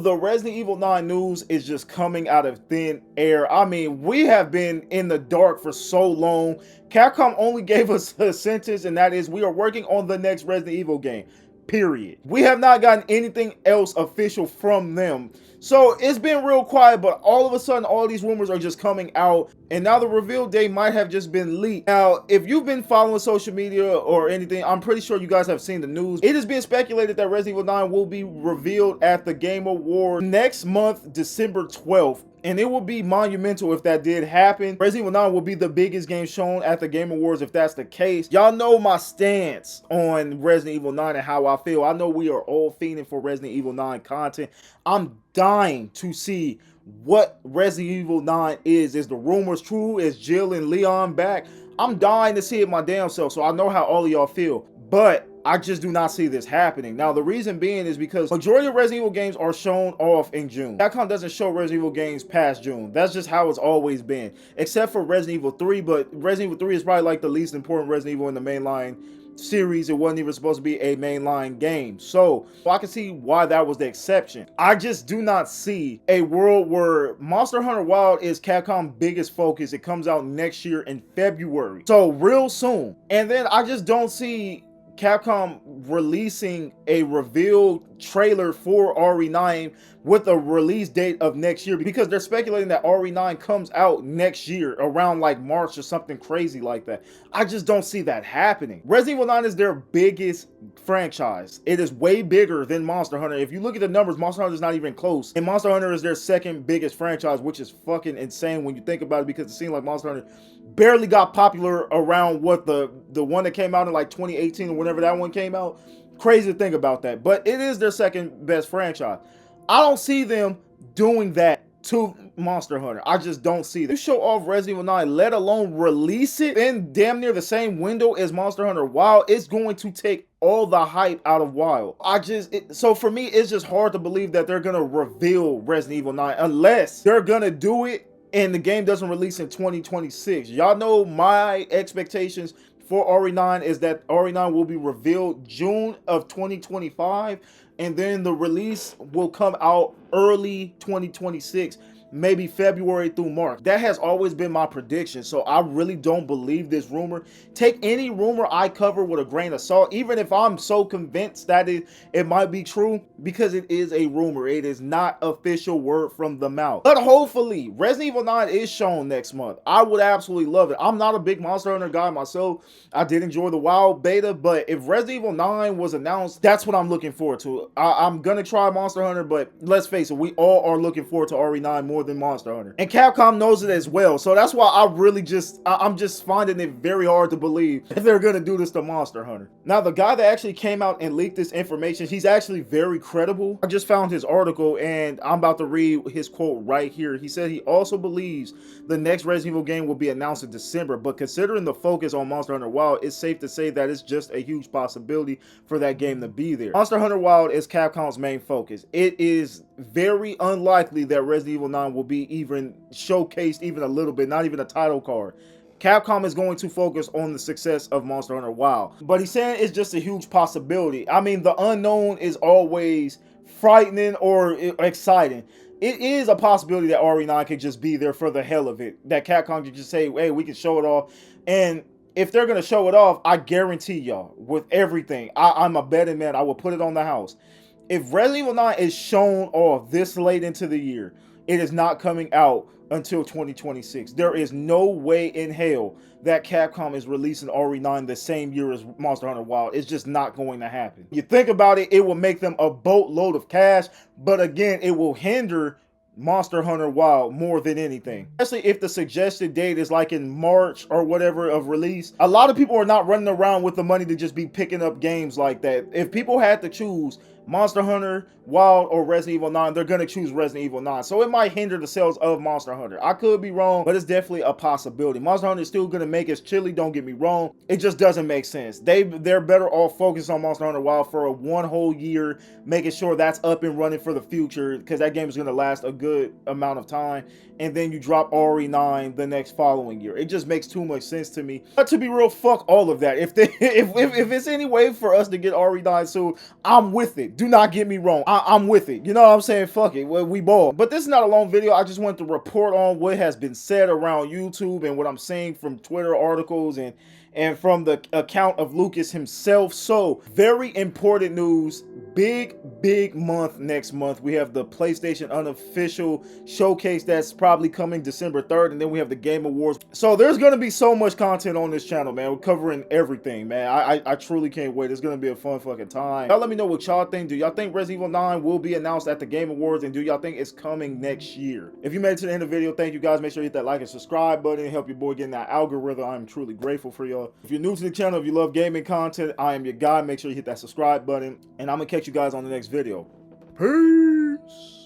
The Resident Evil 9 news is just coming out of thin air. I mean, we have been in the dark for so long. Capcom only gave us a sentence, and that is we are working on the next Resident Evil game. Period. We have not gotten anything else official from them. So it's been real quiet, but all of a sudden, all these rumors are just coming out, and now the reveal date might have just been leaked. Now, if you've been following social media or anything, I'm pretty sure you guys have seen the news. It is being speculated that Resident Evil 9 will be revealed at the Game Awards next month, December 12th. And it will be monumental if that did happen. Resident Evil 9 will be the biggest game shown at the Game Awards if that's the case. Y'all know my stance on Resident Evil 9 and how I feel. I know we are all fiending for Resident Evil 9 content. I'm dying to see what Resident Evil 9 is. Is the rumors true? Is Jill and Leon back? I'm dying to see it my damn self, so I know how all of y'all feel. But I just do not see this happening. Now, the reason being is because majority of Resident Evil games are shown off in June. Capcom doesn't show Resident Evil games past June. That's just how it's always been. Except for Resident Evil 3, but Resident Evil 3 is probably like the least important Resident Evil in the mainline series. It wasn't even supposed to be a mainline game. So I can see why that was the exception. I just do not see a world where Monster Hunter Wilds is Capcom's biggest focus. It comes out next year in February. So real soon. And then I just don't see Capcom releasing a revealed trailer for RE9 with a release date of next year, because they're speculating that RE9 comes out next year around like March or something crazy like that. I just don't see that happening. Resident Evil 9 is their biggest franchise. It is way bigger than Monster Hunter. If you look at the numbers, Monster Hunter is not even close. And Monster Hunter is their second biggest franchise, which is fucking insane when you think about it, because it seems like Monster Hunter barely got popular around what the one that came out in like 2018 or whenever that one came out. Crazy to think about that. But it is their second best franchise. I don't see them doing that to Monster Hunter. I just don't see that. You show off Resident Evil 9, let alone release it in damn near the same window as Monster Hunter Wild, it's going to take all the hype out of Wild. So for me, it's just hard to believe that they're gonna reveal Resident Evil 9 unless they're gonna do it and the game doesn't release in 2026. Y'all know my expectations for RE9 is that RE9 will be revealed June of 2025, and then the release will come out early 2026, maybe February through March. That has always been my prediction, so I really don't believe this rumor. Take any rumor I cover with a grain of salt, even if I'm so convinced that it might be true, because it is a rumor. It is not official word from the mouth. But hopefully, Resident Evil 9 is shown next month. I would absolutely love it. I'm not a big Monster Hunter guy myself. I did enjoy the Wild beta, but if Resident Evil 9 was announced, that's what I'm looking forward to. I'm gonna try Monster Hunter, but let's face it, we all are looking forward to RE9 more than Monster Hunter. And Capcom knows it as well. So that's why I'm just finding it very hard to believe that they're gonna do this to Monster Hunter. Now, the guy that actually came out and leaked this information, he's actually very credible. I just found his article and I'm about to read his quote right here. He said he also believes the next Resident Evil game will be announced in December, but considering the focus on Monster Hunter Wild, it's safe to say that it's just a huge possibility for that game to be there. Monster Hunter Wild is Capcom's main focus. It is very unlikely that Resident Evil 9 will be even showcased even a little bit, not even a title card. Capcom is going to focus on the success of Monster Hunter Wild. But he's saying it's just a huge possibility. I mean, the unknown is always frightening or exciting. It is a possibility that RE9 could just be there for the hell of it. That Capcom could just say, hey, we can show it off. And if they're going to show it off, I guarantee y'all, with everything, I'm a betting man, I will put it on the house. If Resident Evil 9 is shown off this late into the year, it is not coming out until 2026. There is no way in hell that Capcom is releasing RE9 the same year as Monster Hunter Wild. It's just not going to happen. You think about it, it will make them a boatload of cash, but again, it will hinder Monster Hunter Wild more than anything. Especially if the suggested date is like in March or whatever of release. A lot of people are not running around with the money to just be picking up games like that. If people had to choose Monster Hunter Wild or Resident Evil 9, they're going to choose Resident Evil 9. So it might hinder the sales of Monster Hunter. I could be wrong, but it's definitely a possibility. Monster Hunter is still going to make its chili, don't get me wrong. It just doesn't make sense. They're better off focused on Monster Hunter Wild for one whole year, making sure that's up and running for the future, because that game is going to last a good amount of time. And then you drop RE9 the next following year. It just makes too much sense to me. But to be real, fuck all of that. If it's any way for us to get RE9 soon, I'm with it. Do not get me wrong. I'm with it. You know what I'm saying? Fuck it. We ball. But this is not a long video. I just wanted to report on what has been said around YouTube and what I'm seeing from Twitter articles and from the account of Lucas himself. So, very important news. Big month next month. We have the PlayStation unofficial showcase that's probably coming December 3rd, and then we have the Game Awards. So there's going to be so much content on this channel, man. We're covering everything, man. I truly can't wait. It's going to be a fun fucking time. Y'all let me know what y'all think. Do y'all think Resident Evil 9 will be announced at the Game Awards, and do y'all think it's coming next year? If you made it to the end of the video, thank you guys. Make sure you hit that like and subscribe button and help your boy get in that algorithm. I'm truly grateful for y'all. If you're new to the channel, if you love gaming content, I am your guy. Make sure you hit that subscribe button, and I'm going to catch you guys on the next video. Peace.